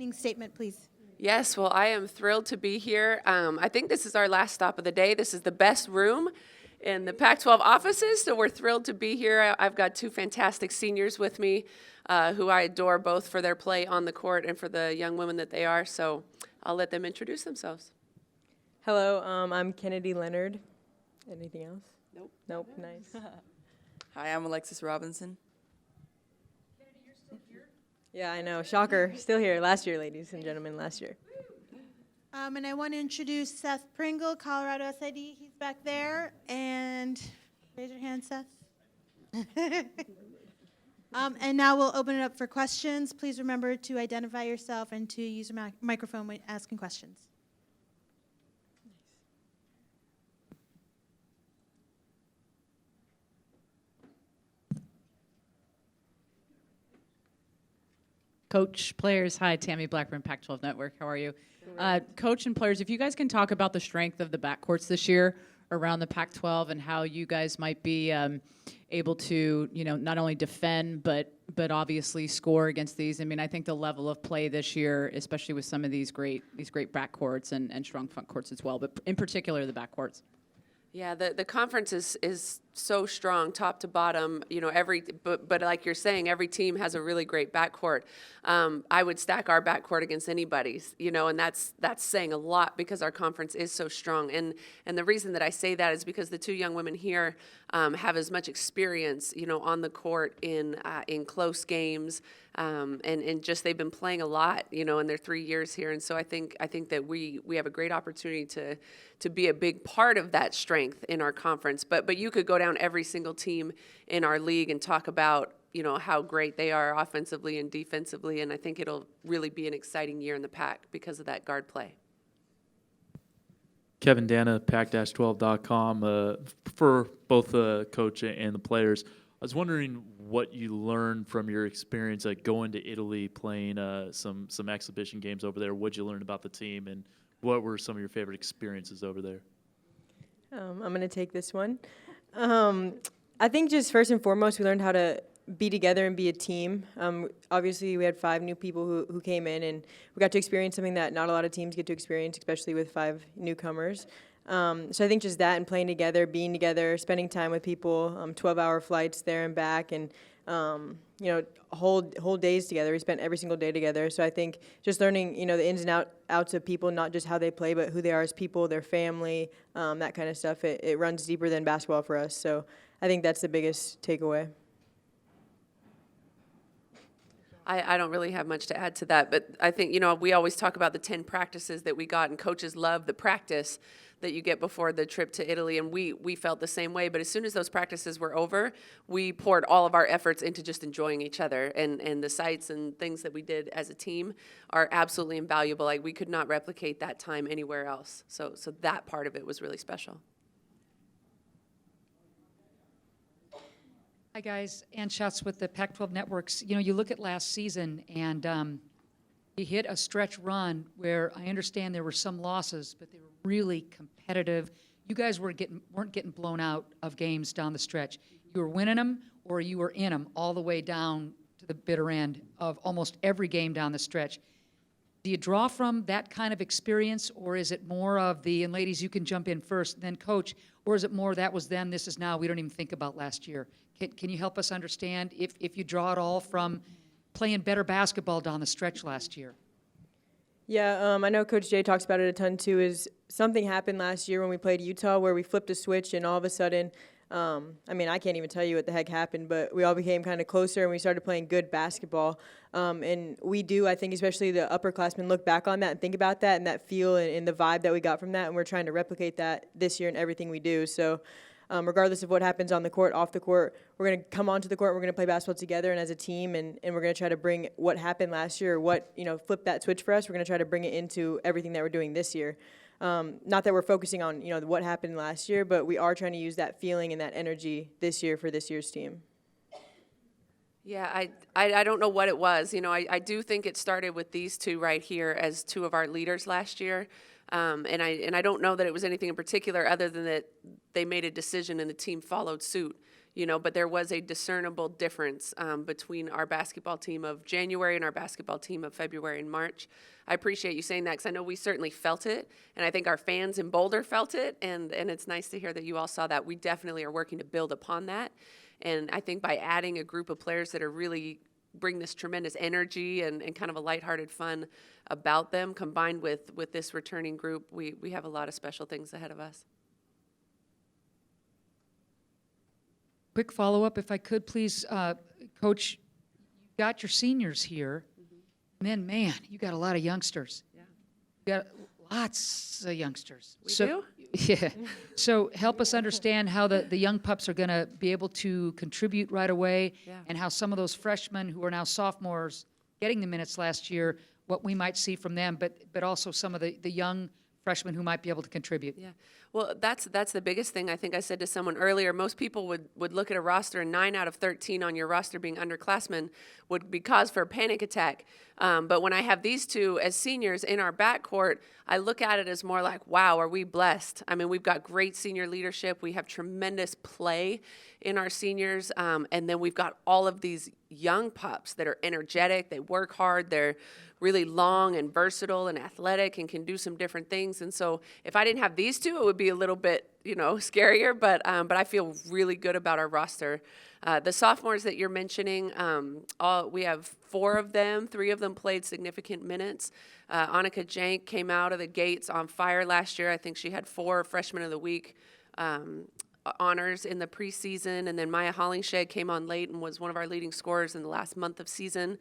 opening statement, please. Yes, well, I am thrilled to be here. I think this is our last stop of the day. This is the best room in the Pac-12 offices, so we're thrilled to be here. I've got two fantastic seniors with me who I adore both for their play on the court and for the young women that they are, so I'll let them introduce themselves. Hello, I'm Kennedy Leonard. Anything else? Nope. Nope, nice. Hi, I'm Alexis Robinson. Yeah, I know, shocker. Still here, last year, ladies and gentlemen, last year. And I want to introduce Seth Pringle, Colorado SID. He's back there. And raise your hand, Seth. And now we'll open it up for questions. Please remember to identify yourself and to use your microphone when asking questions. Coach, players, hi, Tammy Blackburn, Pac-12 Network, how are you? Coach and players, if you guys can talk about the strength of the backcourts this year around the Pac-12 and how you guys might be able to, not only defend, but obviously score against these. I mean, I think the level of play this year, especially with some of these great backcourts and strong front courts as well, but in particular the backcourts. Yeah, the conference is so strong, top to bottom. But like you're saying, every team has a really great backcourt. I would stack our backcourt against anybody's, and that's saying a lot because our conference is so strong. And the reason that I say that is because the two young women here have as much experience, on the court in close games, and just they've been playing a lot, in their 3 years here. And so I think that we have a great opportunity to be a big part of that strength in our conference. But you could go down every single team in our league and talk about, how great they are offensively and defensively. And I think it'll really be an exciting year in the Pac because of that guard play. Kevin Dana, pac-12.com. For both the coach and the players, I was wondering what you learned from your experience at going to Italy, playing some exhibition games over there. What did you learn about the team, and what were some of your favorite experiences over there? I'm going to take this one. I think just first and foremost, we learned how to be together and be a team. Obviously, we had 5 new people who came in, and we got to experience something that not a lot of teams get to experience, especially with 5 newcomers. So I think just that and playing together, being together, spending time with people, 12-hour flights there and back, and whole days together. We spent every single day together. So I think just learning, the ins and outs of people, not just how they play, but who they are as people, their family, that kind of stuff. It runs deeper than basketball for us. So I think that's the biggest takeaway. I don't really have much to add to that, but I think, we always talk about the 10 practices that we got, and coaches love the practice that you get before the trip to Italy, and we felt the same way. But as soon as those practices were over, we poured all of our efforts into just enjoying each other, and the sights and things that we did as a team are absolutely invaluable. Like, we could not replicate that time anywhere else. So that part of it was really special. Hi, guys. Ann Schatz with the Pac-12 Networks. You look at last season, and you hit a stretch run where I understand there were some losses, but they were really competitive. You guys weren't getting blown out of games down the stretch. You were winning them, or you were in them all the way down to the bitter end of almost every game down the stretch. Do you draw from that kind of experience, or is it more of the, and ladies, you can jump in first, then coach, or is it more that was then, this is now, we don't even think about last year? Can you help us understand if you draw it all from playing better basketball down the stretch last year? Yeah, I know Coach Jay talks about it a ton too, is something happened last year when we played Utah where we flipped a switch and all of a sudden, I can't even tell you what the heck happened, but we all became kind of closer and we started playing good basketball. And we do, I think, especially the upperclassmen, look back on that and think about that and that feel and the vibe that we got from that, and we're trying to replicate that this year in everything we do. So regardless of what happens on the court, off the court, we're going to come onto the court, we're going to play basketball together and as a team, and we're going to try to bring what happened last year, or what, flipped that switch for us, we're going to try to bring it into everything that we're doing this year. Not that we're focusing on, what happened last year, but we are trying to use that feeling and that energy this year for this year's team. Yeah, I don't know what it was. I do think it started with these two right here as two of our leaders last year. And I don't know that it was anything in particular other than that they made a decision and the team followed suit. but there was a discernible difference between our basketball team of January and our basketball team of February and March. I appreciate you saying that because I know we certainly felt it, and I think our fans in Boulder felt it, and it's nice to hear that you all saw that. We definitely are working to build upon that, and I think by adding a group of players that are really bring this tremendous energy and kind of a lighthearted fun about them, combined with this returning group, we have a lot of special things ahead of us. Quick follow-up, if I could, please. Coach, you got your seniors here, and then, man, you got a lot of youngsters. Yeah. You got lots of youngsters. We do? Yeah. So help us understand how the young pups are going to be able to contribute right away, Yeah. and how some of those freshmen who are now sophomores getting the minutes last year, what we might see from them, but also some of the young freshmen who might be able to contribute. Yeah. Well, that's the biggest thing. I think I said to someone earlier, most people would look at a roster, and 9 out of 13 on your roster being underclassmen would be cause for a panic attack. But when I have these two as seniors in our backcourt, I look at it as more like, wow, are we blessed? I mean, we've got great senior leadership. We have tremendous play in our seniors. And then we've got all of these young pups that are energetic. They work hard. They're really long and versatile and athletic and can do some different things. And so if I didn't have these two, it would be a little bit, scarier. But I feel really good about our roster. The sophomores that you're mentioning, we have 4 of them. 3 of them played significant minutes. Annika Jank came out of the gates on fire last year. I think she had 4 Freshman of the Week honors in the preseason. And then Maya Hollingshed came on late and was one of our leading scorers in the last month of season.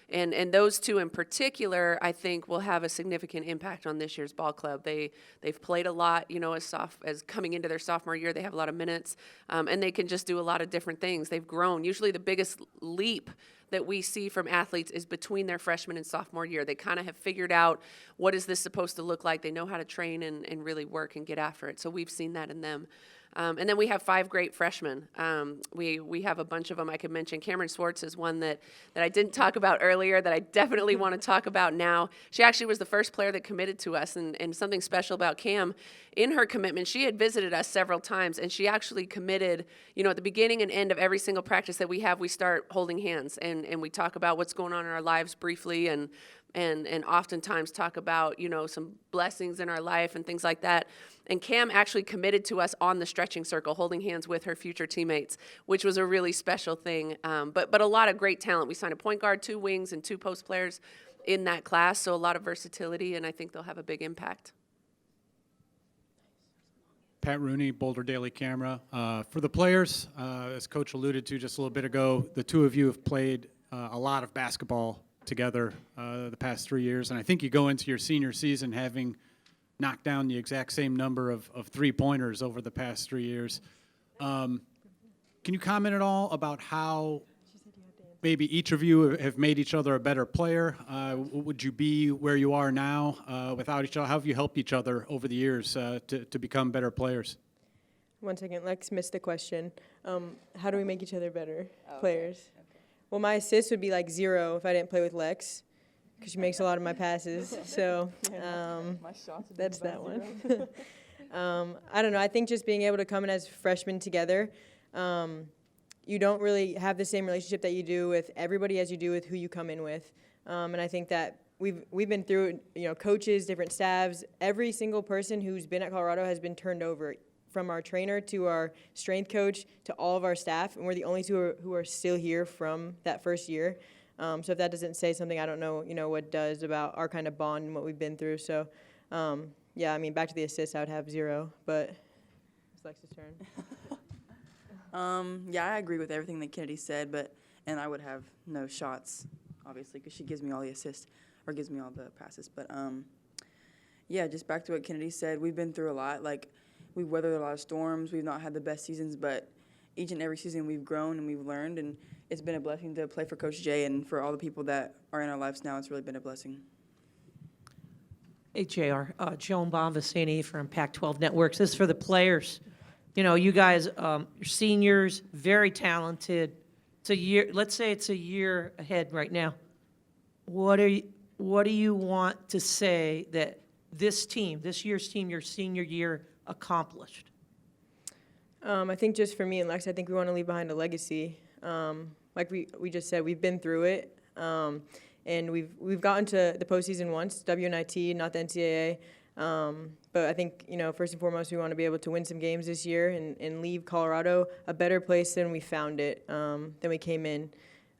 And those 2 in particular, I think, will have a significant impact on this year's ball club. They've played a lot, as coming into their sophomore year, they have a lot of minutes, and they can just do a lot of different things. They've grown. Usually the biggest leap that we see from athletes is between their freshman and sophomore year. They kind of have figured out what is this supposed to look like. They know how to train and really work and get after it. So we've seen that in them. And then we have 5 great freshmen. We have a bunch of them I could mention. Cameron Schwartz is one that I didn't talk about earlier that I definitely want to talk about now. She actually was the first player that committed to us, and something special about Cam, in her commitment, she had visited us several times, and she actually committed, at the beginning and end of every single practice that we have, we start holding hands, and we talk about what's going on in our lives briefly, and oftentimes talk about, some blessings in our life and things like that. And Cam actually committed to us on the stretching circle, holding hands with her future teammates, which was a really special thing. But a lot of great talent. We signed a point guard, 2 wings, and 2 post players in that class, so a lot of versatility, and I think they'll have a big impact. Pat Rooney, Boulder Daily Camera. For the players, as Coach alluded to just a little bit ago, the 2 of you have played a lot of basketball together the past 3 years, and I think you go into your senior season having knocked down the exact same number of 3-pointers over the past 3 years. Can you comment at all about how maybe each of you have made each other a better player? Would you be where you are now without each other? How have you helped each other over the years to become better players? 1 second, Lex missed the question. How do we make each other better players? Okay. Well, my assist would be like 0 if I didn't play with Lex, because she makes a lot of my passes. So that's that one. I don't know. I think just being able to come in as freshmen together, you don't really have the same relationship that you do with everybody as you do with who you come in with. And I think that we've been through, coaches, different staffs. Every single person who's been at Colorado has been turned over, from our trainer to our strength coach to all of our staff, and we're the only 2 who are still here from that first year. So if that doesn't say something, I don't know, what does about our kind of bond and what we've been through. So, back to the assists, I would have 0, but it's Lex's turn. I agree with everything that Kennedy said, and I would have no shots, obviously, because she gives me all the assists, or gives me all the passes. But, just back to what Kennedy said, we've been through a lot. We've weathered a lot of storms. We've not had the best seasons, but each and every season we've grown and we've learned, and it's been a blessing to play for Coach Jay, and for all the people that are in our lives now, it's really been a blessing. Hey, JR. Joan Bonvicini from Pac-12 Networks. This is for the players. You guys, you're seniors, very talented. It's a year. Let's say it's a year ahead right now. What do you want to say that this year's team, your senior year, accomplished? I think just for me and Lex, I think we want to leave behind a legacy. Like we just said, we've been through it, and we've gotten to the postseason once, WNIT, not the NCAA. But I think, first and foremost, we want to be able to win some games this year and leave Colorado a better place than we found it, than we came in.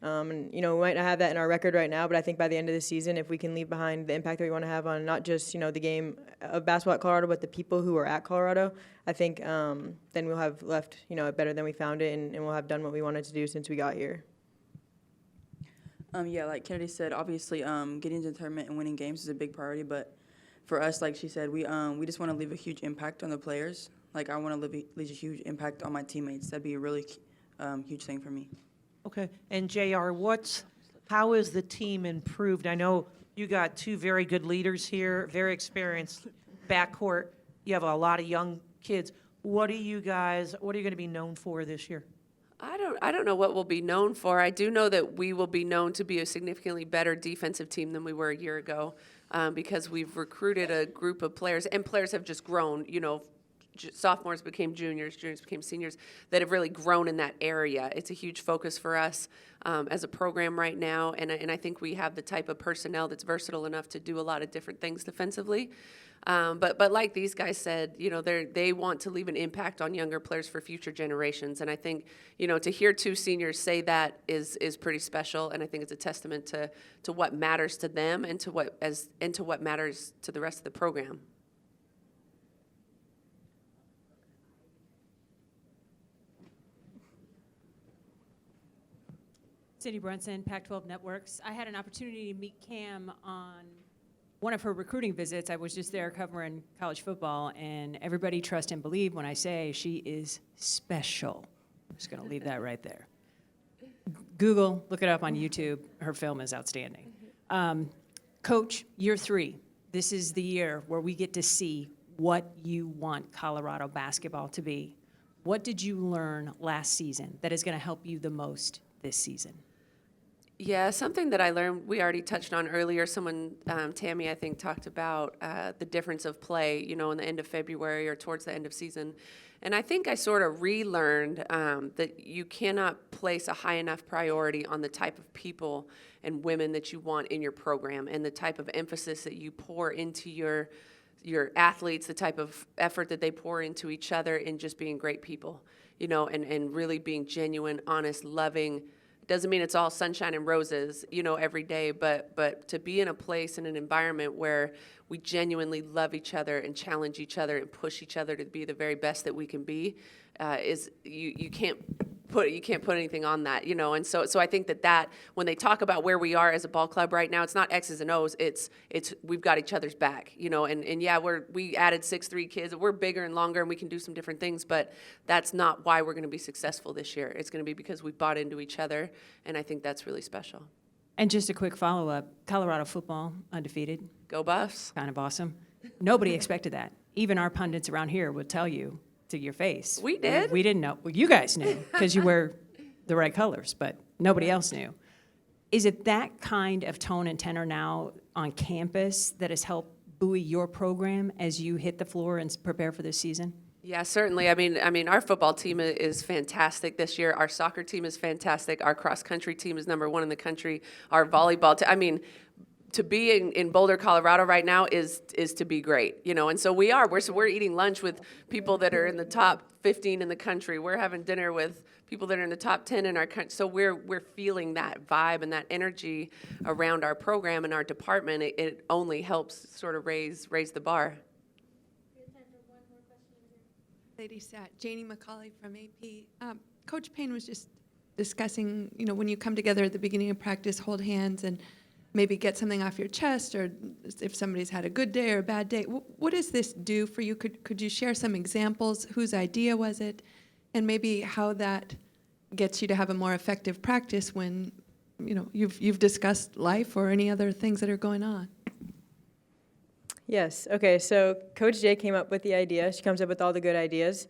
And, we might not have that in our record right now, but I think by the end of the season, if we can leave behind the impact that we want to have on not just, the game of basketball at Colorado, but the people who are at Colorado, I think then we'll have left, it better than we found it, and we'll have done what we wanted to do since we got here. Yeah, like Kennedy said, obviously getting to the tournament and winning games is a big priority, but for us, like she said, we just want to leave a huge impact on the players. Like, I want to leave a huge impact on my teammates. That'd be a really huge thing for me. Okay. And JR, how is the team improved? I know you got two very good leaders here, very experienced backcourt. You have a lot of young kids. What are you going to be known for this year? I don't know what we'll be known for. I do know that we will be known to be a significantly better defensive team than we were a year ago, because we've recruited a group of players, and players have just grown, sophomores became juniors, juniors became seniors, that have really grown in that area. It's a huge focus for us as a program right now, and I think we have the type of personnel that's versatile enough to do a lot of different things defensively. But like these guys said, they want to leave an impact on younger players for future generations, and I think, to hear two seniors say that is pretty special, and I think it's a testament to what matters to them and to what matters to the rest of the program. Cindy Brunson, Pac-12 Networks. I had an opportunity to meet Cam on one of her recruiting visits. I was just there covering college football, and everybody trust and believe when I say she is special. I'm just going to leave that right there. Google, look it up on YouTube. Her film is outstanding. Coach, year 3. This is the year where we get to see what you want Colorado basketball to be. What did you learn last season that is going to help you the most this season? Yeah, something that I learned, we already touched on earlier. Someone, Tammy, I think, talked about the difference of play, in the end of February or towards the end of season. And I think I sort of relearned that you cannot place a high enough priority on the type of people and women that you want in your program and the type of emphasis that you pour into your athletes, the type of effort that they pour into each other in just being great people, and really being genuine, honest, loving. Doesn't mean it's all sunshine and roses, every day, but to be in a place and an environment where we genuinely love each other and challenge each other and push each other to be the very best that we can be, is you can't put anything on that, and so I think that when they talk about where we are as a ball club right now, it's not X's and O's, it's we've got each other's back, and yeah, we added 6'3" kids, we're bigger and longer and we can do some different things, but that's not why we're going to be successful this year. It's going to be because we bought into each other, and I think that's really special. And just a quick follow-up, Colorado football, undefeated. Go Buffs. Kind of awesome. Nobody expected that. Even our pundits around here would tell you to your face. We did? We didn't know. Well, you guys knew because you wear the right colors, but nobody else knew. Is it that kind of tone and tenor now on campus that has helped buoy your program as you hit the floor and prepare for this season? Yeah, certainly. I mean, our football team is fantastic this year. Our soccer team is fantastic. Our cross country team is #1 in the country. Our volleyball team. To be in Boulder, Colorado right now is to be great, and so we're eating lunch with people that are in the top 15 in the country. We're having dinner with people that are in the top 10 in our country. So we're feeling that vibe and that energy around our program and our department. It only helps sort of raise the bar. Ladies, Janie McCauley from AP. Coach Payne was just discussing, when you come together at the beginning of practice, hold hands and maybe get something off your chest, or if somebody's had a good day or a bad day. What does this do for you? Could you share some examples? Whose idea was it? And maybe how that gets you to have a more effective practice when, you've discussed life or any other things that are going on. Yes. Okay. So Coach J came up with the idea. She comes up with all the good ideas.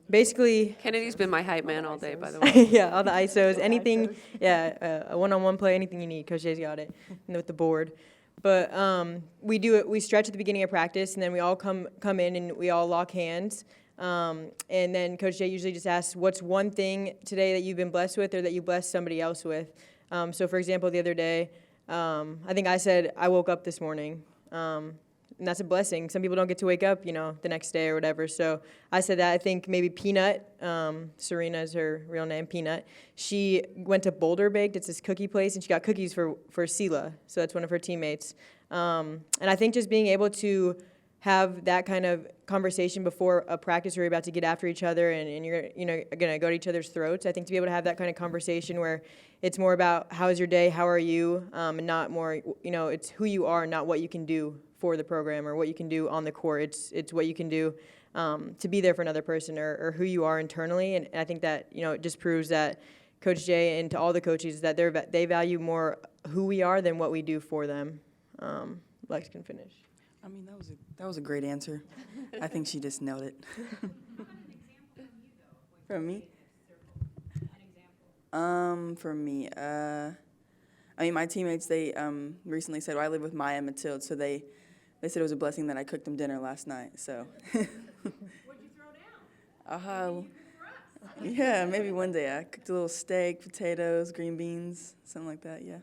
Basically, Kennedy's been my hype man all day, by the way. yeah, all the ISOs, anything, a one-on-one play, anything you need, Coach J's got it, and with the board. But we stretch at the beginning of practice, and then we all come in and we all lock hands. And then Coach Jay usually just asks, what's one thing today that you've been blessed with or that you blessed somebody else with? So, for example, the other day, I think I said, I woke up this morning. And that's a blessing. Some people don't get to wake up, the next day or whatever. So I said that. I think maybe Peanut, Serena is her real name, Peanut. She went to Boulder Baked. It's this cookie place, and she got cookies for Sela. So that's one of her teammates. And I think just being able to have that kind of conversation before a practice where you're about to get after each other and you're going to go to each other's throats. I think to be able to have that kind of conversation where it's more about how is your day, how are you, and not more, it's who you are, not what you can do for the program or what you can do on the court. It's what you can do to be there for another person or who you are internally. And I think that, it just proves that Coach Jay and to all the coaches that they value more who we are than what we do for them. Lex can finish. I mean, that was a great answer. I think she just nailed it. From me? For me, my teammates, they recently said, well, I live with Maya and Matilde, so they said it was a blessing that I cooked them dinner last night, so. What'd you throw down? Yeah, maybe one day. I cooked a little steak, potatoes, green beans, something like that, yeah.